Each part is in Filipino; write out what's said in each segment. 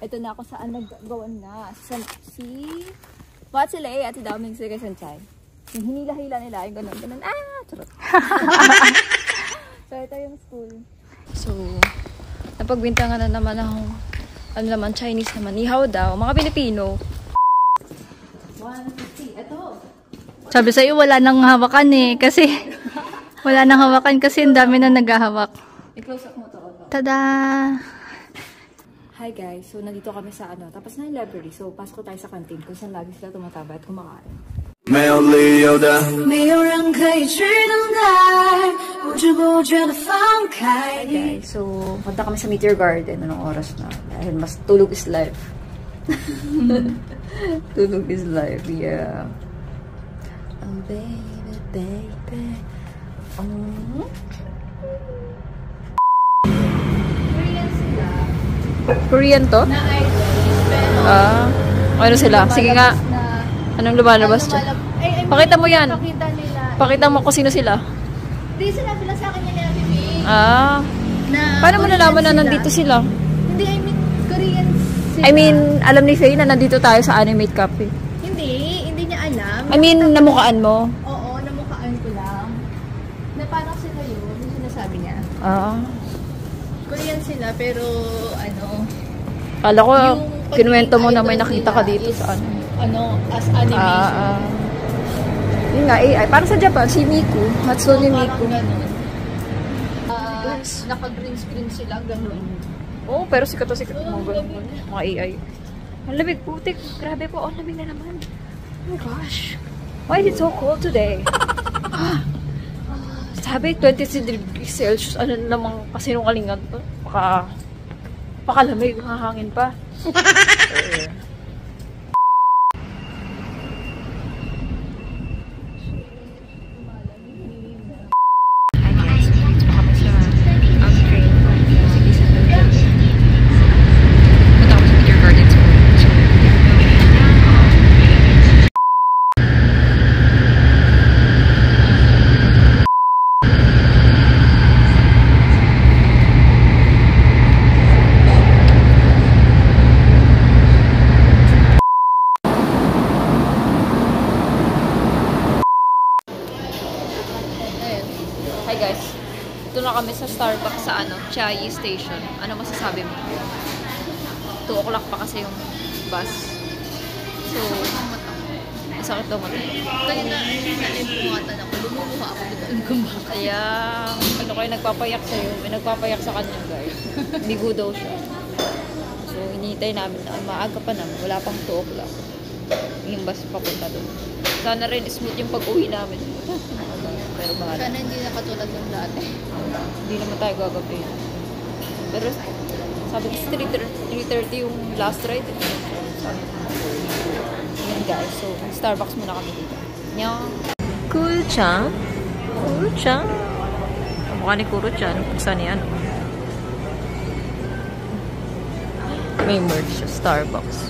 Ito na ako saan naggawan na. What sila eh, Ate Daming Sige Sanchay. Yung hinila-hila nila, yung ganun. Charot. So, ito yung school. So, napagbintangan na naman ako. Ano naman, Chinese naman. Ihaw daw. Mga Pilipino. 150. Ito. Sabi sa'yo, wala nang hawakan eh. Kasi, wala nang hawakan kasi ang dami na naghahawak. I-close up mo to. Tada! Hi guys, so nandito kami sa tapos na yung library, so pasok tayo sa canteen kung saan lagi sila tumataba at kumakain. Hi guys, so punta kami sa Meteor Garden. Anong oras na? Dahil mas tulog is life. Tulog is life, yeah. Oh baby, baby. Korean to? Ano sila? Sige nga. Anong lumalabas dyan? Pakita mo yan. Pakita mo kung sino sila. Hindi, sinabi lang sa akin yan ni Bibi. Paano mo nalaman na nandito sila? Hindi, I mean, Korean sila. I mean, alam ni Faye na nandito tayo sa Animate Cafe. Hindi niya alam. I mean, namukaan mo? Oo, namukaan ko lang. Na parang sila yun, yung sinasabi niya. Korean sila, pero kala ko, kinuwento mo na may nakita ka dito sa as animation. Yun nga, AI. Parang sa Japan, si Miku. Hatsune Miku. Naka-green screen sila, gano'n. Oo, pero sikat mga AI. Ang lamig, putik. Grabe po, ang lamig na naman. Oh my gosh. Why is it so cold today? Sabi, 23 degrees Celsius. Ano namang kasinungalingan to? Pakalamig, hahangin pa. Hi guys, ito na kami sa Starbucks sa Chiayi Station. Ano masasabi mo? 2 o'clock pa kasi yung bus. So, masakit daw mata. Kaya nalimutan ako. Lumumuha ako. Kaya, kayo nagpapayak sa'yo. May nagpapayak sa kanya guys. Bigo daw siya. So, hinihintay namin na maaga pa naman. Wala pang 2 o'clock. Yung bus papunta doon. Sana rin smooth yung pag-uwi namin. Pero bahala. Sana hindi na katulad ng dati. Hindi naman tayo gagabi. Pero sabi ko 3:30 yung last ride. Yan guys. So, Starbucks muna kami dito. Nyang. Kuru-chan. Kuru-chan. Mukha ni Kuru-chan. Saan yan? May merch sa Starbucks.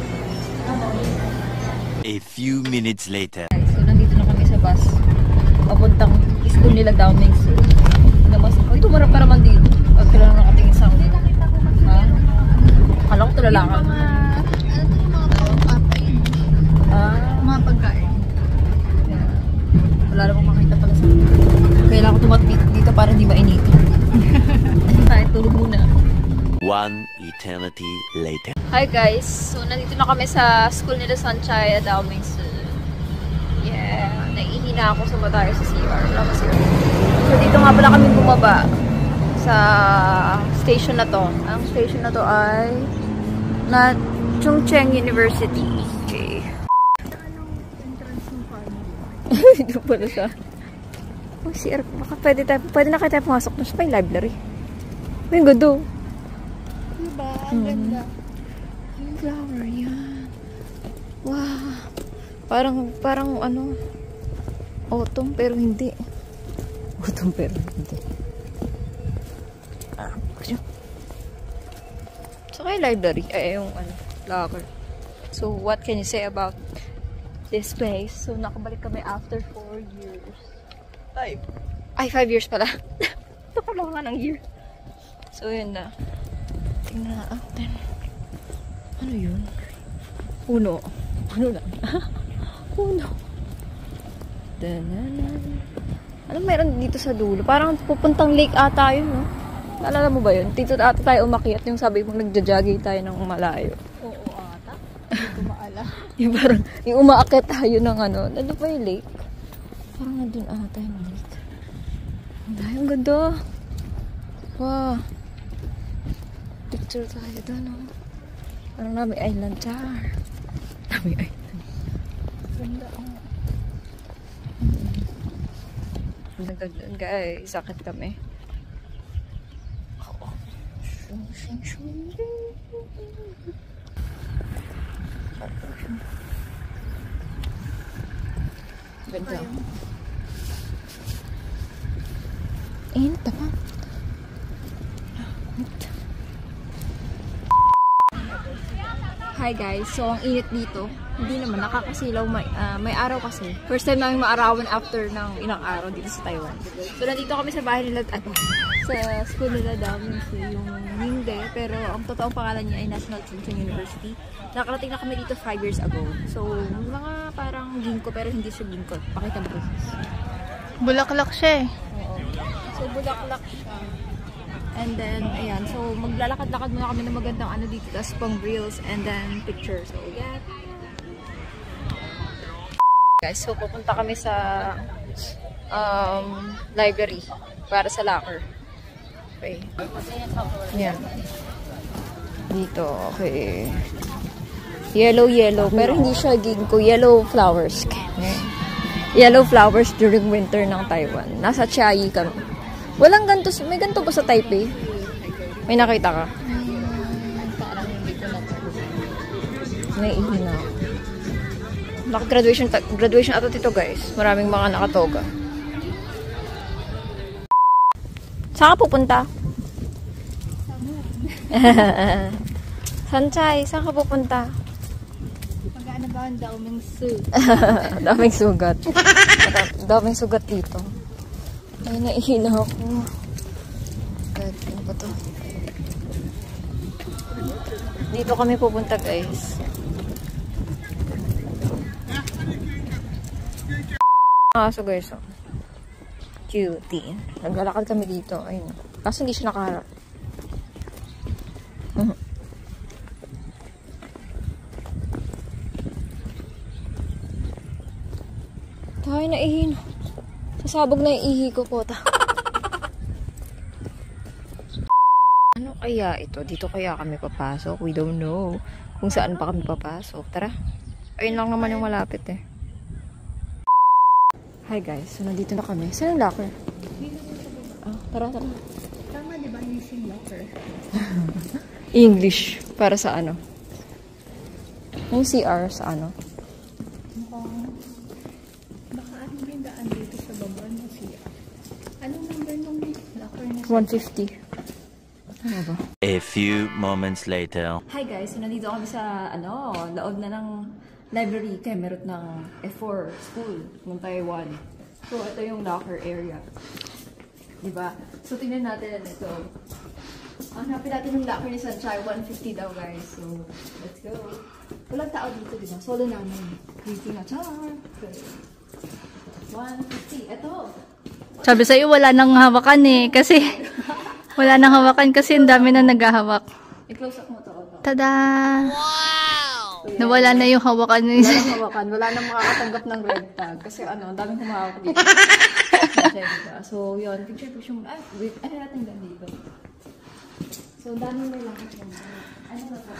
A few minutes later. So, nandito na kami sa bus. Papuntang school nila Downing. Ay, tumarap ka naman dito. At kailangan nakatingin sa akin. Akala ko tulalakan. Ano yung mga pagkain? Mga pagkain. Wala namang makita pala sa akin. Kailangan ko tumatbit dito para hindi mainito. Tayo, tulog muna. 1 eternity later. Hi guys. So, nandito na kami sa school nila Sanchaya Downing. Yeah. Naiihina ako sa tayo sa CR. So, dito nga pala kami bumaba sa station na to. Ang station na to ay Chungcheong University. Okay. Anong entrance ng family? Dito pala siya. Oh, CR. Baka pwede na kayo tayo pumasok na siya pa yung library. May gado. Diba? Ang ganda. Yung flower yan. Wow. Parang autumn pero hindi. Autumn pero hindi. So, kay library. Yung locker. So, what can you say about this place? So, nakabalik kami after 4 years. 5. Ay, 5 years pala. Ito pala nga ng year. So, yun na. Tingnan natin. Ano yun? Puno. Ano lang? Puno. Ano meron dito sa dulo? Parang pupuntang lake ata yun, no? Naalala mo ba yun? Dito ata tayo umakyat yung sabi mo nagja-jogging tayo ng malayo. Oo ata. Hindi ko maala. Yung parang, yung umaakyat tayo ng ano. Ano pa yung lake? Parang nandun ata yung lake. Ang ganda. Wow. Picture tayo doon, no? Parang namin island, char. Namin island. Ganda, oh. Nagdagdan, guys. Sakit kami. Ganda. Init naman. Hi guys, so ang init dito. Hindi naman, nakakasilaw. May araw kasi. First time namin maarawan after ng ilang araw dito sa Taiwan. So nandito kami sa bahay nila, sa school nila Daming yung Mingde. Pero ang totoong pangalan niya ay National Chungcheong University. Nakarating na kami dito 5 years ago. So mga parang ginkgo pero hindi siya ginkgo. Pakita mo guys. Bulaklak siya eh. Oo. So bulaklak siya. And then, ayan. So, maglalakad-lakad muna kami ng magandang ano dito. Tapos pang reels and then picture. So, yeah. Guys, so pupunta kami sa library para sa locker. Okay. Yan. Dito, okay. Yellow. Pero hindi siya ginkgo. Yellow flowers. Okay. Yellow flowers during winter ng Taiwan. Nasa Chiayi kami. Walang ganito. May ganito ba sa Taipei? May nakita ka? Parang hindi ko na. Naiihi na ako. Graduation ato dito guys. Maraming mga nakatoga. Saan ka pupunta? Sanchay, saan ka pupunta? Magkano ba ang Daming Su? Daming sugat. Daming sugat dito. Ay, naihina ako. God, ano ba to? Dito kami pupunta guys. So guys, oh. Cutie. Naglalakad kami dito. Ayun. Kaso hindi siya nakaharap. Tayo naihina. Sasabog na yung ihi ko po. Ano kaya ito? Dito kaya kami papasok? We don't know. Kung saan pa kami papasok. Tara. Ayun lang naman yung malapit eh. Hi guys. So nandito na kami. Saan ang locker? Tara. Tama diba using locker? English. Para sa ano? Yung CR sa ano? Anong number nung locker na? 150. Ano ba? A few moments later. Hi guys, so nandito kami sa loob na ng library Kemerut ng F4 school ng Taiwan. So ito yung locker area. Diba? So tingnan natin ito. Hanapin natin yung locker ni Sanchay. 150 daw guys. So let's go. Walang tao dito, diba? Solo namin. Creepy na. Char! Okay. 150. Ito. Sabi sa'yo, wala nang hawakan eh. Kasi, wala nang hawakan kasi ang dami na naghahawak. I-close up mo to. Tada! Wow! Nawala na yung hawakan niya. Wala nang hawakan. Wala nang makakatanggap ng red tag. Kasi ang daming humawak dito. So, yun. Picture mo. Wait. Ano natin lang dito? So, ang daming may langit lang. Ano na to?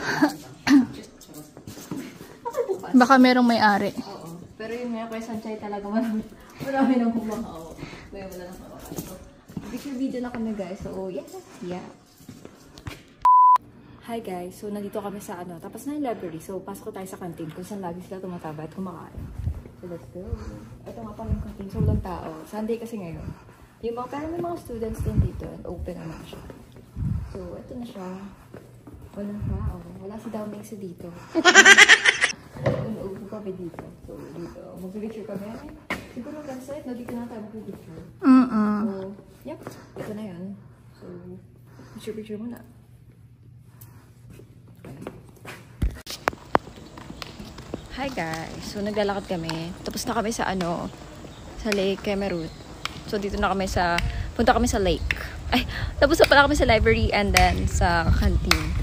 Baka merong may-ari. Oo. Pero yung nga kay Sanchay talaga marami nang humawak. Kaya wala nang hawakan. So, picture video na kami guys. So, yeah. Hi guys, so nandito kami sa tapos na yung library. So, pasok tayo sa canteen kung saan lagi sila tumataba at kumakain. So, let's go. Ito nga pala yung canteen. So, walang tao. Sunday kasi ngayon. Pero may mga students din dito and open naman siya. So, ito na siya. Walang tao. Wala si Daming sa dito. Uupo kami dito. So, dito. Mag-picture kami. Siguro website, no? Dito na tayo mag-picture. So, yep. Ito na yan. So, picture muna. Hi guys. So naglalakad kami. Tapos na kami sa ano, sa Lake Kemerut. So dito na kami sa, punta kami sa lake. Ay, tapos na pala kami sa library and then sa canteen.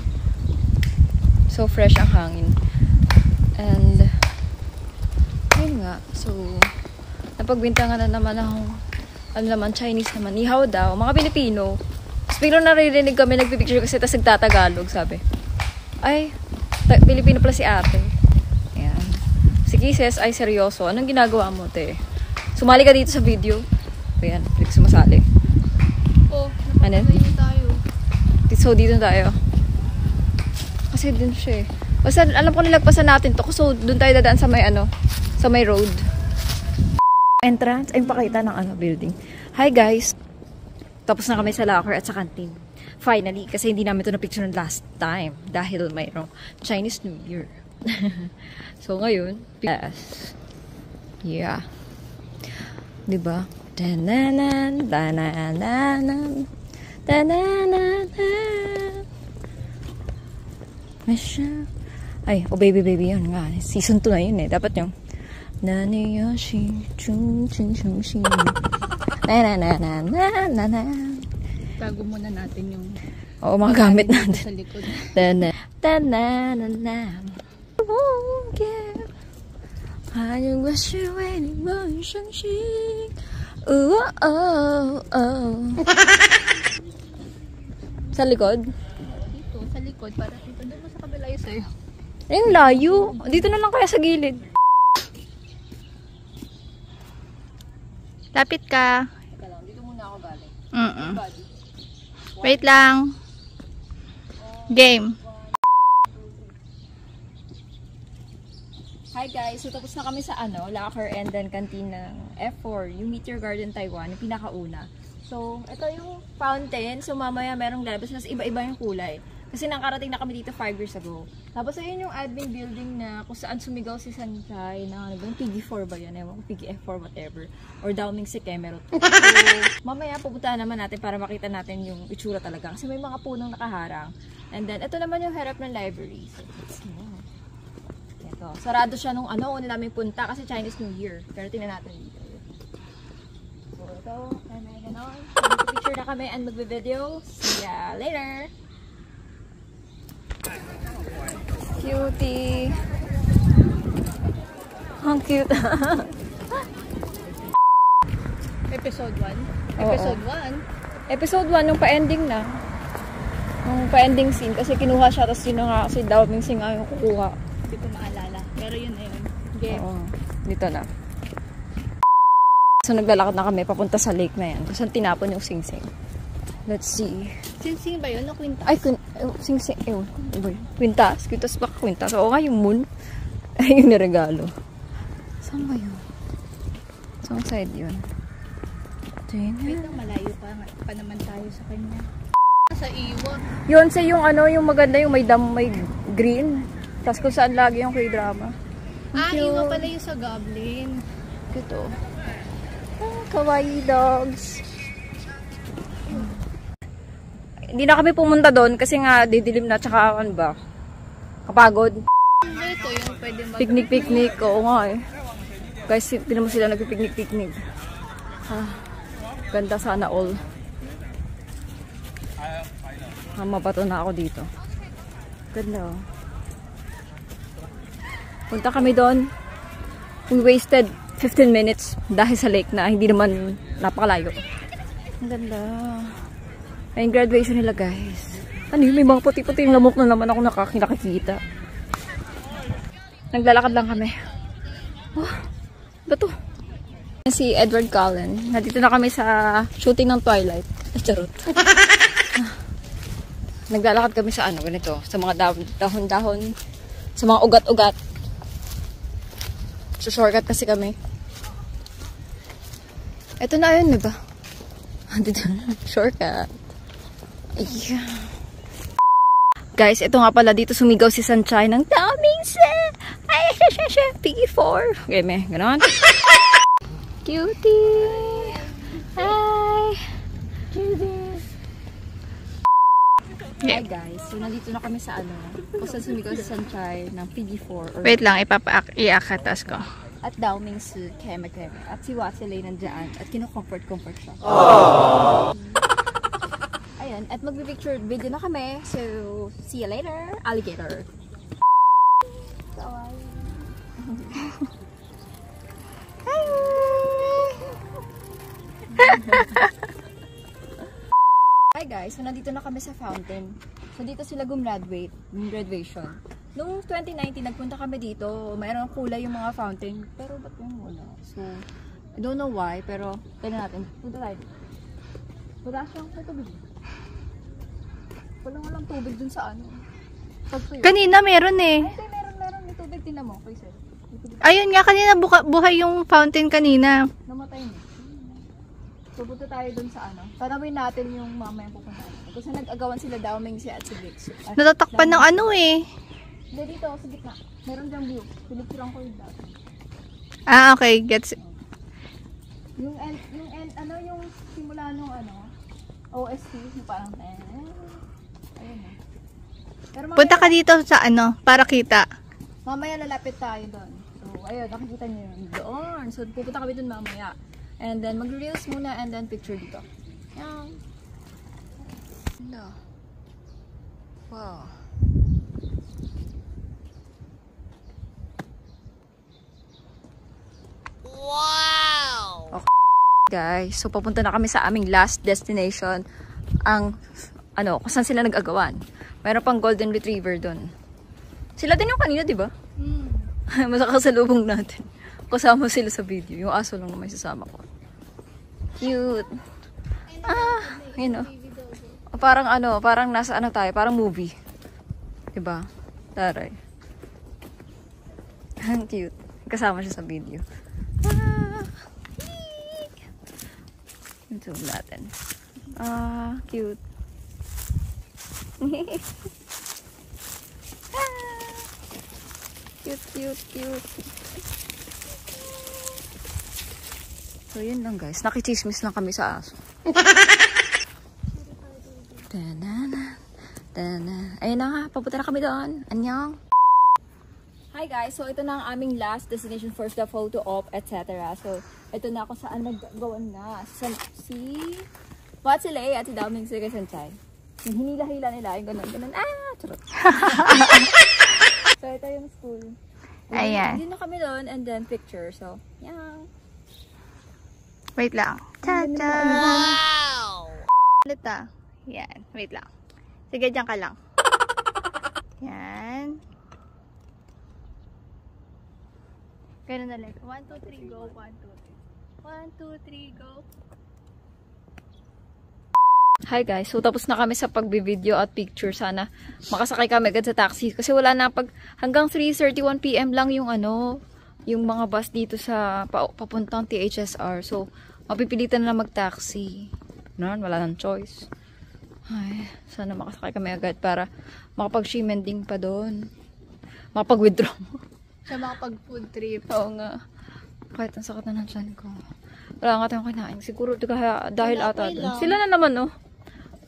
So fresh ang hangin. And yun nga. So napagbintangan na naman ako. Ano naman, Chinese naman. Ihaw daw. Mga Pilipino. Tapos biglang naririnig kami, nagpipicture kasi tapos nagtatagalog, sabi. Ay, Pilipino pala si ate. Ayan. Si Kisses, ay seryoso. Anong ginagawa mo, te? Sumali ka dito sa video. Ayan, sumasali. Oh, Ano? tayo. So, dito tayo. Kasi dun siya eh. Basta, alam ko nilagpasan natin to. So, dun tayo dadaan sa may ano, sa may road. Entrance, ay pakita ng ano, building. Hi guys! Tapos na kami sa locker at sa canteen. Finally, kasi hindi namin ito na-picture last time. Dahil mayroong Chinese New Year. So, ngayon, yes. Yeah. Diba? Tananan, tananan, tananan. Masya. Ay, oh baby, yun nga. Season 2 na yun eh. Dapat yung Naniyoshi, chung, chung, chung, chung. Na, na, na, na, na, na, na. Tago muna natin yung Oo, mga gamit natin. sa likod. Ta-na, ta-na-na-na. Oh, yeah. 还有我是为你梦相信。Oh, oh, oh. Sa likod? Dito, sa likod. Para dito, doon mo sa kabila yung sa'yo. Yung layo. Dito na lang kaya sa gilid. Lapit ka. Teka lang, dito muna ako galing. Wait lang. Game. Hi guys, so tapos na kami sa ano, locker and then canteen ng F4, yung Meteor Garden Taiwan, yung pinakauna. So, ito yung fountain. So, mamaya merong lalabas na iba-iba yung kulay. Kasi nakarating na kami dito 5 years ago. Tapos, ayun yung admin building na kung saan sumigaw si Sanjay na ano ba, yung PG4 ba yan? Ewan ko, PG-F4, whatever. Or Downing si Kemerut. So, mamaya pupuntahan naman natin para makita natin yung itsura talaga. Kasi may mga punong nakaharang. And then, ito naman yung harap ng library. So, let's see. Ito. Sarado siya nung ano, una namin punta kasi Chinese New Year. Pero tingnan natin dito. So, ito. May ganon. Mag-picture na kami and magbe-video. See ya later! Cutie! Ang cute! Episode 1. Oo. Episode 1. Episode 1, nung pa-ending na. Nung pa-ending scene. Kasi kinuha siya, tapos yun na nga, si Dao Mingxing nga yung kukuha. Hindi ko maalala. Pero yun na yun. Game. Oo. Dito na. So, naglalakad na kami papunta sa lake na yan. Kung saan tinapon yung Sing-Sing. Let's see. Sing-sing ba yun? O kwintas? Ay, Sing-Sing. Ewan. Quintas. Quintas ba? Quintas. Oo nga, yung moon. Ay, yung niregalo. Saan ba yun? Saan side yun? Wait lang, malayo pa naman tayo sa kanya. Sa iwa. Yun sa yung ano, yung maganda, yung may dam, may green. Tapos kung saan lagi yung K-drama. Iwa pala yung sa Goblin. Ito. Oh, kawaii dogs. Hindi na kami pumunta doon kasi nga didilim na, tsaka ano ba? Kapagod. Ito yung pwede Picnic. Oo nga eh. Guys, tinan mo sila nagpipicnic. Ganda sana all. Mabato na ako dito. Ganda oh. Punta kami doon. We wasted 15 minutes dahil sa lake na hindi naman napakalayo. Ang ganda. May graduation nila guys. Ano yun? May mga puti-puti yung lamok na naman ako nakakita. Naglalakad lang kami. Oh, ba to? Si Edward Cullen. Nandito na kami sa shooting ng Twilight. Charot. Naglalakad kami sa ano, ganito. Sa mga dahon-dahon. Sa mga ugat-ugat. So, shortcut kasi kami. Ito na yun, diba? Dito na. Shortcut. Yeah. Guys, ito nga pala. Dito sumigaw si Sanjay ng Dao Mingxing! Ay, PG4. Okay, may ganon. Cutie! Hi! Cutie! Hi guys, so nandito na kami sa kung saan sumigaw sa Sanchay ng PG4. Wait lang, iakatas ko. At Daoming si Keme. At si Watsilay nandiyan. At kino-comfort siya. Ayan, at magbe-picture video na kami. So, see you later, alligator. Hi guys, so nandito na kami sa fountain. So dito sila gumraduate, yung graduation. Noong 2019, nagpunta kami dito. Mayroong kulay yung mga fountain. Pero ba't yung wala? So, I don't know why, pero tignan natin. Punta tayo. Wala siyang tubig. Walang tubig dun sa Kanina meron eh. Ay, meron. May tubig din mo. Ayun nga, kanina buhay yung fountain kanina. Namatay na. So, punta tayo dun sa Tanawin natin yung mamaya pupunta. Kasi nag-agawan sila Daoming si at si Vix. Natatakpan ng eh. Hindi, dito, sa gitna. Meron dyang view. Pinicturean ko yung dati. Ah, okay. Gets. Yung simula nung OST, yung parang ayun na. Pero mamaya, Punta ka dito sa para kita. mamaya lalapit tayo doon. So, ayun, nakikita niyo yun. Doon. So, pupunta kami doon mamaya. And then, mag-reels muna and then picture dito. Yan. No. Wow. Wow! Okay, guys. So, papunta na kami sa aming last destination. Ang, kung saan sila nag-agawan. Mayroon pang golden retriever doon. Sila din yung kanina, di ba? Masakasalubong natin. Kasama sila sa video. Yung aso lang na may sasama ko. Cute. Parang parang nasa tayo, parang movie. Diba? Taray. Ang cute. Kasama siya sa video. Zoom natin. Cute. Cute. So, yun lang guys. Nakichismis lang kami sa aso. Ayun na nga. Papunta na kami doon. Annyeong. Hi guys. So, ito na ang aming last destination. First the photo op, etc. So, ito na ako saan naggawan na. Si Watsilay at si Daoming si Sanchay. Yung hinila-hila nila. Yung ganun. Charot. So, ito yung school. Ayan. Hindi na kami doon. And then, picture. So, yeah. Wait lang. Ta-da! Wow! Ulit Yan. Wait lang. Sige, dyan ka lang. Yan. Ganun na lang. 1, 2, 3, go. 1, 2, 3. 1, 2, 3, go. Hi guys. So, tapos na kami sa pagbi-video at picture. Sana makasakay kami agad sa taxi. Kasi wala na hanggang 3:31 PM lang yung yung mga bus dito sa papuntang THSR. So, mapipilitan na mag-taxi. Wala nang choice. Ay, sana makasakay kami agad para makapag-shimending pa doon. Makapag-withdraw. Sa makapag-food trip. Oo nga. Kahit ang sakit na ng tiyan ko. Wala nga tayong kinain. Siguro dahil ata doon. Sila na naman,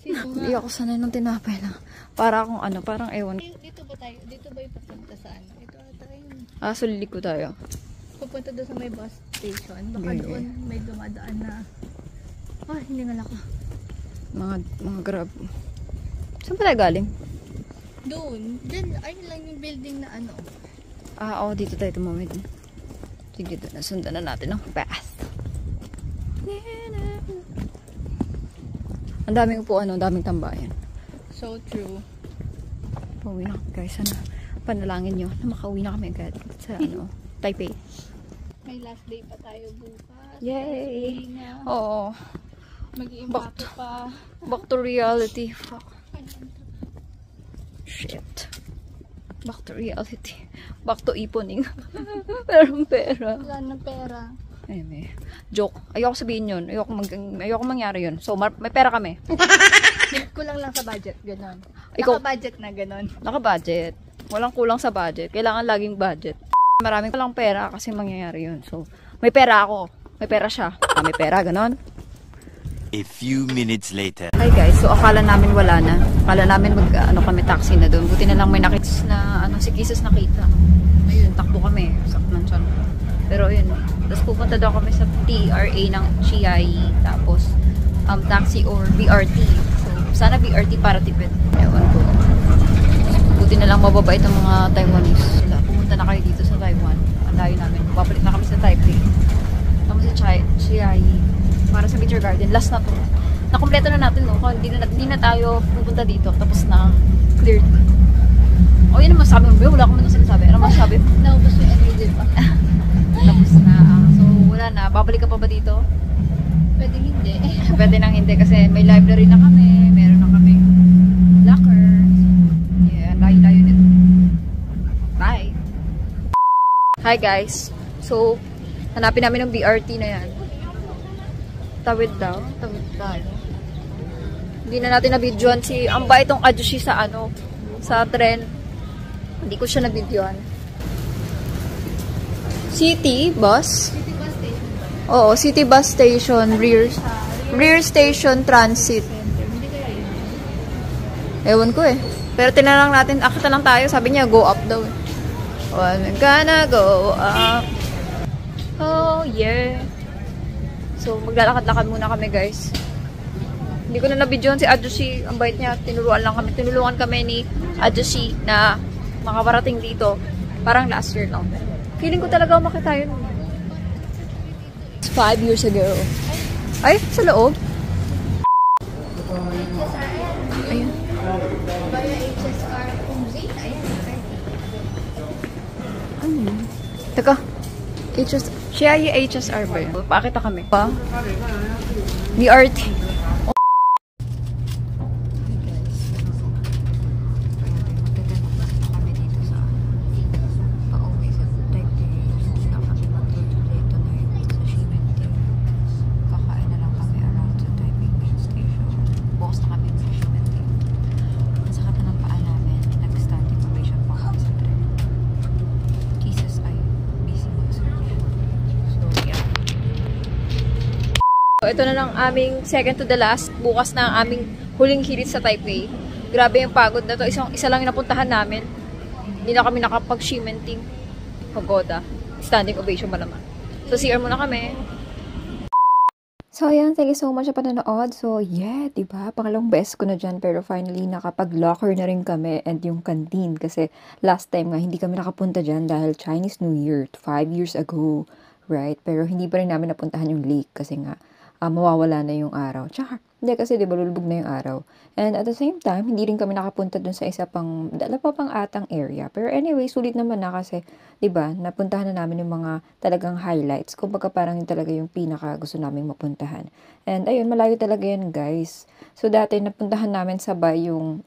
Hindi ako sanay ng tinapay na. Para akong parang ewan. Dito ba tayo? Dito ba yung papunta sa Ito ata yun. So liliko tayo. Pupunta doon sa may bus station. Baka doon may dumadaan na. Hindi nga ako. Mga grab. Saan pa tayo galing? Doon. Ayun lang yung building na Oo, dito tayo tumawid. Sige, doon. Nasundan na natin ng fast. Ang daming upuan, ang daming tambayan. So true. Pauwi na guys. Sana panalangin nyo na makauwi na kami agad sa Taipei. May last day pa tayo bukas. Yay! Oo. Mag-iimpact pa. Back to reality. Fuck. Shit. Back to reality. Back to iponing. Merong pera. Wala na pera. Ayun joke. Ayoko sabihin yun. Ayoko mangyari yun. So, may pera kami. Kulang lang sa budget. Ganon. Ikaw, Naka-budget na ganon. naka-budget. Walang kulang sa budget. Kailangan laging budget. Maraming walang pera kasi mangyayari yun. So, may pera ako. May pera siya. May pera, ganon. A few minutes later. Hi guys, so akala namin wala na. Akala namin kami taxi na doon. Buti na lang may nakita na si Kisses nakita. Ayun, takbo kami. Sakman siya. Pero ayun, tapos pupunta daw kami sa TRA ng Chiayi. Tapos taxi or BRT. So sana BRT para tipid. Ewan ko. Buti na lang mababait ang mga Taiwanese. Pumunta na kayo dito sa Taiwan. Ang layo namin. Babalik na kami sa Taipei. Tapos sa Chiayi. Para sa Beach Garden. Last na to. Nakompleto na natin, no? Kung hindi na tayo pupunta dito. Tapos na cleared. O, yun naman sabi mo, wala ko man sinasabi. Ano masasabi? Naubos yung energy pa. Tapos na. So, wala na. Babalik ka pa ba dito? Pwede hindi. Pwede nang hindi kasi may library na kami. Meron na kaming locker. Yeah, layo-layo nito. Bye! Hi guys. So, hanapin namin ng BRT na yan. Tawid daw. Tawid tayo. Hindi na natin nabidyoan ang ba itong Ajushi sa sa tren. Hindi ko siya nabidyoan. City bus? City bus station ba? Oo, City Bus Station, rear station transit. Hindi kaya yun. Ewan ko eh. Pero tinanong natin, akita lang tayo, sabi niya go up daw. We're gonna go up. Oh yeah. So, maglalakad-lakad muna kami, guys. Hindi ko na nabidyoan si Ajushi. Ang bait niya. Tinulungan kami ni Ajushi na makaparating dito. Parang last year lang. Feeling ko talaga umakit tayo. It's 5 years ago. Ay, sa loob. Ayun. Via HSR Kumzi. Ano yun? Teka. Chiayi HSR ba yun? Pakita kami. Pa? BRT. Ito na lang aming second to the last. Bukas na ang aming huling hirit sa Taipei. Grabe yung pagod na to. Isa lang yung napuntahan namin. Hindi na kami nakapag-shimenting. Pagoda. Standing ovation ba naman. So, CR muna kami. So, ayan. Thank you so much sa panonood. So, yeah, diba? Pangalawang best ko na dyan. Pero finally, nakapag-locker na rin kami. And yung canteen. Kasi last time nga, hindi kami nakapunta dyan dahil Chinese New Year. 5 years ago. Right? Pero hindi pa rin namin napuntahan yung lake. Kasi nga, mawawala na yung araw. Tsaka, hindi kasi diba lulubog na yung araw. And at the same time, hindi rin kami nakapunta dun sa isa pang, pang atang area. Pero anyway, sulit naman na kasi, diba, napuntahan na namin yung mga talagang highlights. Kumbaga parang yung talaga yung pinaka gusto namin mapuntahan. And ayun, malayo talaga yan guys. So dati, napuntahan namin sabay yung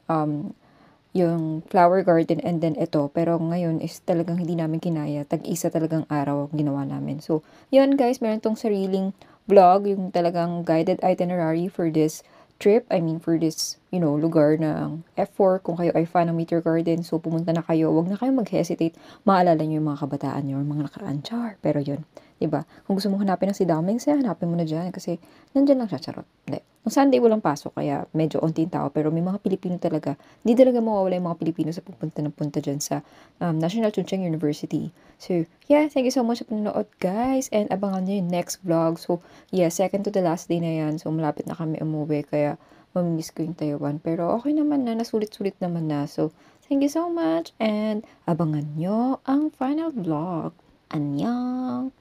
flower garden and then ito. Pero ngayon is talagang hindi namin kinaya. Tag-isa talagang araw ginawa namin. So, yun guys, meron tong sariling vlog, yung talagang guided itinerary for this trip. I mean, for this, lugar ng F4. Kung kayo ay fan ng Meteor Garden, so pumunta na kayo. Huwag na kayo mag-hesitate. Maalala nyo yung mga kabataan nyo, yung mga nakaraan. Char. Pero yun, diba? Kung gusto mo hanapin ng si Daming, hanapin mo na dyan. Kasi, nandyan lang siya, charot. Hindi. Nung Sunday, walang pasok, kaya medyo onting tao. Pero may mga Pilipino talaga. Hindi talaga mawawala yung mga Pilipino sa pupunta dyan sa National Chungcheong University. So, yeah, thank you so much sa panonood, guys. And abangan nyo yung next vlog. So, yeah, second to the last day na yan. So, malapit na kami umuwi. Kaya, mamimiss ko yung Taiwan. Pero, okay naman na. Nasulit-sulit naman na. So, thank you so much. And, abangan nyo ang final vlog. Annyeong!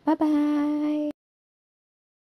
Bye-bye!